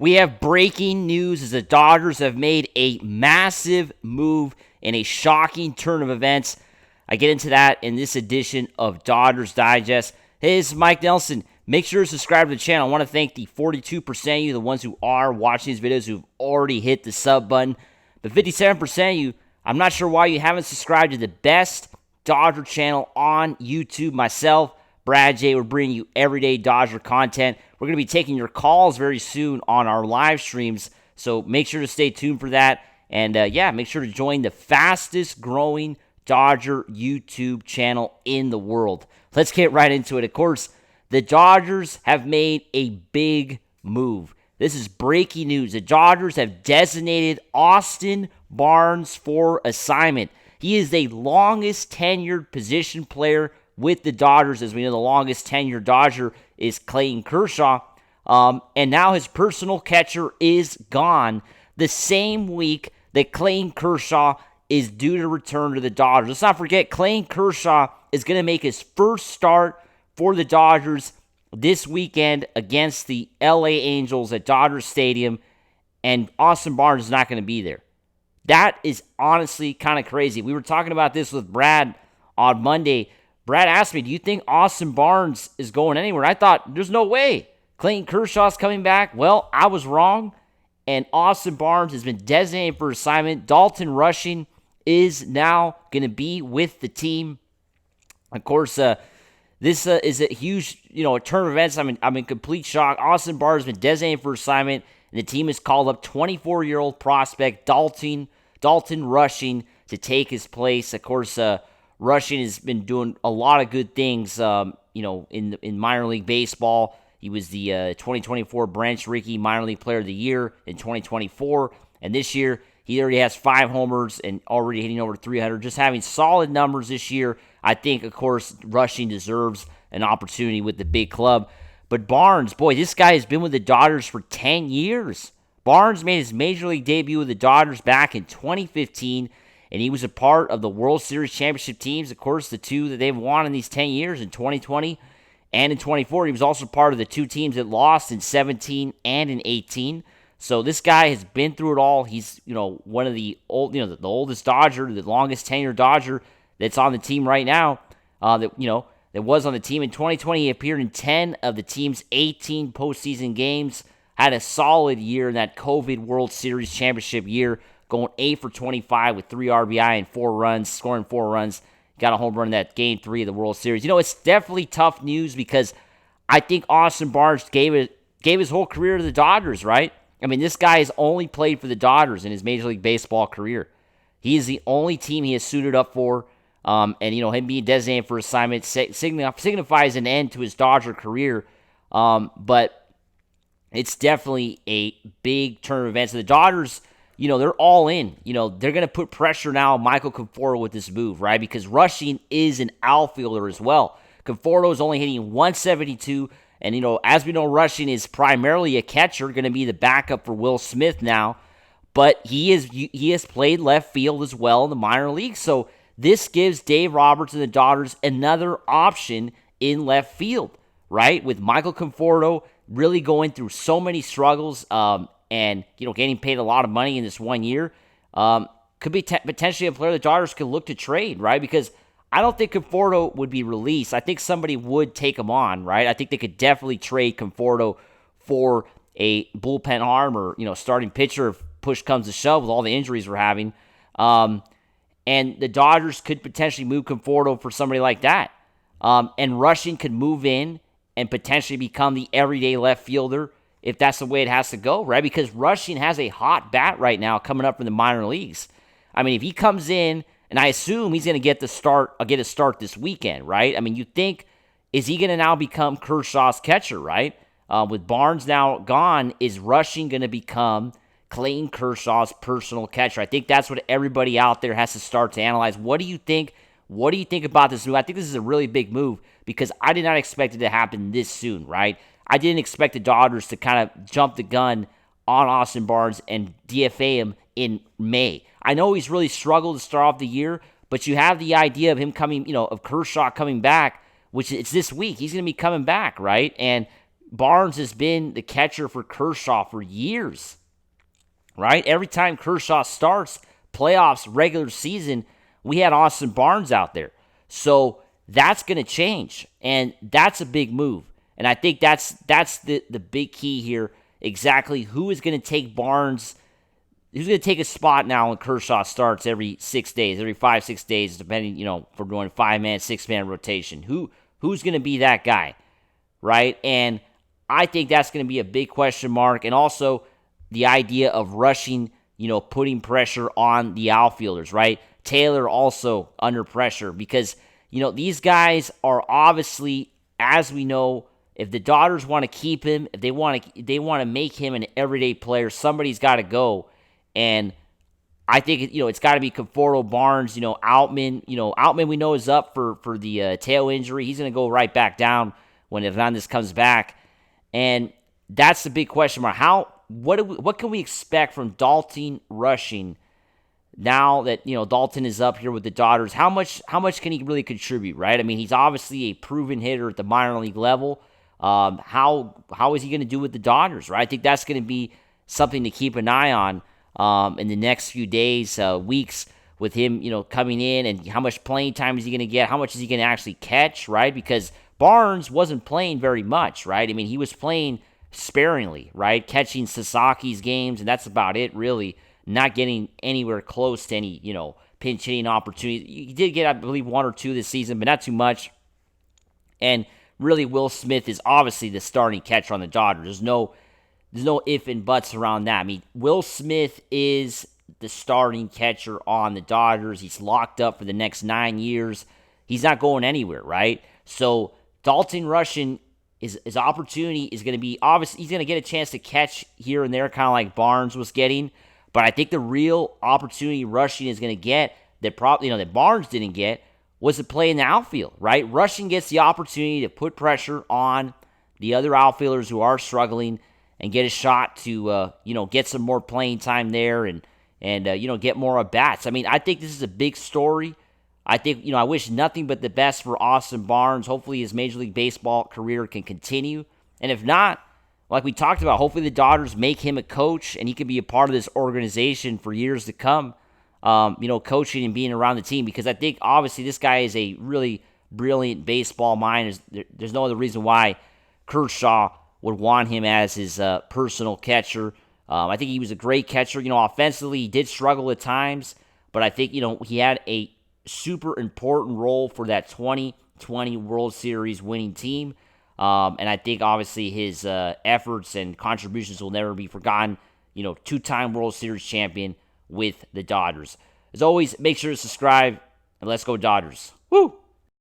We have breaking news as the Dodgers have made a massive move in a shocking turn of events. I get into that in this edition of Dodgers Digest. Hey, this is Mike Nelson. Make sure to subscribe to the channel. I want to thank the 42% of you, the ones who are watching these videos, who've already hit the sub button. But 57% of you, I'm not sure why you haven't subscribed to the best Dodger channel on YouTube. Myself, Brad J, we're bringing you everyday Dodger content. We're going to be taking your calls very soon on our live streams, so make sure to stay tuned for that. And make sure to join the fastest growing Dodger YouTube channel in the world. Let's get right into it. Of course, the Dodgers have made a big move. This is breaking news. The Dodgers have designated Austin Barnes for assignment. He is the longest tenured position player with the Dodgers. As we know, the longest tenured Dodger is Clayton Kershaw. And now his personal catcher is gone the same week that Clayton Kershaw is due to return to the Dodgers. Let's not forget, Clayton Kershaw is going to make his first start for the Dodgers this weekend against the LA Angels at Dodger Stadium, and Austin Barnes is not going to be there. That is honestly kind of crazy. We were talking about this with Brad on Monday. Brad asked me, do you think Austin Barnes is going anywhere? I thought, there's no way. Clayton Kershaw's coming back. Well, I was wrong, and Austin Barnes has been designated for assignment. Dalton Rushing is now going to be with the team. Of course, this is a huge, a turn of events. I'm in complete shock. Austin Barnes has been designated for assignment, and the team has called up 24-year-old prospect Dalton Rushing to take his place. Of course, Rushing has been doing a lot of good things, in minor league baseball. He was the 2024 Branch Rickey Minor League Player of the Year in 2024, and this year he already has 5 homers and already hitting over 300, just having solid numbers this year. I think, of course, Rushing deserves an opportunity with the big club. But Barnes, boy, this guy has been with the Dodgers for 10 years. Barnes made his Major League debut with the Dodgers back in 2015, and he was a part of the World Series championship teams, of course, the 2 that they've won in these 10 years, in 2020 and in 24. He was also part of the 2 teams that lost in 17 and in 18. So this guy has been through it all. He's, one of the the oldest Dodger, the longest tenured Dodger that's on the team right now. That was on the team in 2020. He appeared in 10 of the team's 18 postseason games. Had a solid year in that COVID World Series championship year, going 8 for 25 with 3 RBI and 4 runs, scoring 4 runs. Got a home run in that Game 3 of the World Series. It's definitely tough news because I think Austin Barnes gave his whole career to the Dodgers, right? This guy has only played for the Dodgers in his Major League Baseball career. He is the only team he has suited up for. Him being designated for assignment signifies an end to his Dodger career. But it's definitely a big turn of events. The Dodgers, they're all in. They're going to put pressure now on Michael Conforto with this move, right? Because Rushing is an outfielder as well. Conforto is only hitting 172. And, as we know, Rushing is primarily a catcher, going to be the backup for Will Smith now. But he has played left field as well in the minor leagues. So this gives Dave Roberts and the Dodgers another option in left field, right? With Michael Conforto really going through so many struggles and getting paid a lot of money in this 1 year, could be potentially a player the Dodgers could look to trade, right? Because I don't think Conforto would be released. I think somebody would take him on, right? I think they could definitely trade Conforto for a bullpen arm or, starting pitcher if push comes to shove with all the injuries we're having. And the Dodgers could potentially move Conforto for somebody like that. And Rushing could move in and potentially become the everyday left fielder if that's the way it has to go, right? Because Rushing has a hot bat right now coming up from the minor leagues. If he comes in, and I assume he's going to get a start this weekend, right? You think, is he going to now become Kershaw's catcher, right? With Barnes now gone, is Rushing going to become Clayton Kershaw's personal catcher? I think that's what everybody out there has to start to analyze. What do you think? What do you think about this move? I think this is a really big move because I did not expect it to happen this soon, right? I didn't expect the Dodgers to kind of jump the gun on Austin Barnes and DFA him in May. I know he's really struggled to start off the year, but you have the idea of him coming, of Kershaw coming back, which it's this week. He's going to be coming back, right? And Barnes has been the catcher for Kershaw for years, right? Every time Kershaw starts, playoffs, regular season, we had Austin Barnes out there. So that's going to change, and that's a big move. And I think that's the big key here. Exactly who is going to take Barnes, who's going to take a spot now when Kershaw starts every 6 days, every 5-6 days, depending, if we're doing 5-man, 6-man rotation. Who's going to be that guy, right? And I think that's going to be a big question mark. And also the idea of rushing, putting pressure on the outfielders, right? Taylor also under pressure because, these guys are obviously, as we know, if the Dodgers want to keep him, if they want to make him an everyday player, somebody's got to go. And I think it's got to be Conforto, Barnes, Outman. Outman we know is up for the tail injury. He's going to go right back down when Hernandez comes back, and that's the big question mark. What can we expect from Dalton rushing now that Dalton is up here with the Dodgers? How much can he really contribute, right? I mean, he's obviously a proven hitter at the minor league level. How is he going to do with the Dodgers, right? I think that's going to be something to keep an eye on in the next few days, weeks, with him, coming in, and how much playing time is he going to get? How much is he going to actually catch, right? Because Barnes wasn't playing very much, right? I mean, he was playing sparingly, right? Catching Sasaki's games, and that's about it, really. Not getting anywhere close to any, pinch hitting opportunities. He did get, I believe, 1 or 2 this season, but not too much. And really, Will Smith is obviously the starting catcher on the Dodgers. There's no if and buts around that. I mean, Will Smith is the starting catcher on the Dodgers. He's locked up for the next 9 years. He's not going anywhere, right? So Dalton rushing, his opportunity is going to be obvious. He's going to get a chance to catch here and there, kind of like Barnes was getting. But I think the real opportunity rushing is going to get that that Barnes didn't get was to play in the outfield, right? Rushing gets the opportunity to put pressure on the other outfielders who are struggling and get a shot to get some more playing time there and get more at bats. I mean, I think this is a big story. I think I wish nothing but the best for Austin Barnes. Hopefully his Major League Baseball career can continue, and if not, like we talked about, hopefully the Dodgers make him a coach and he can be a part of this organization for years to come. Coaching and being around the team, because I think obviously this guy is a really brilliant baseball mind. There's no other reason why Kershaw would want him as his personal catcher. I think he was a great catcher. Offensively, he did struggle at times, but I think, he had a super important role for that 2020 World Series winning team. And I think, obviously, his efforts and contributions will never be forgotten. 2-time World Series champion with the Dodgers. As always, make sure to subscribe, and let's go Dodgers. Woo!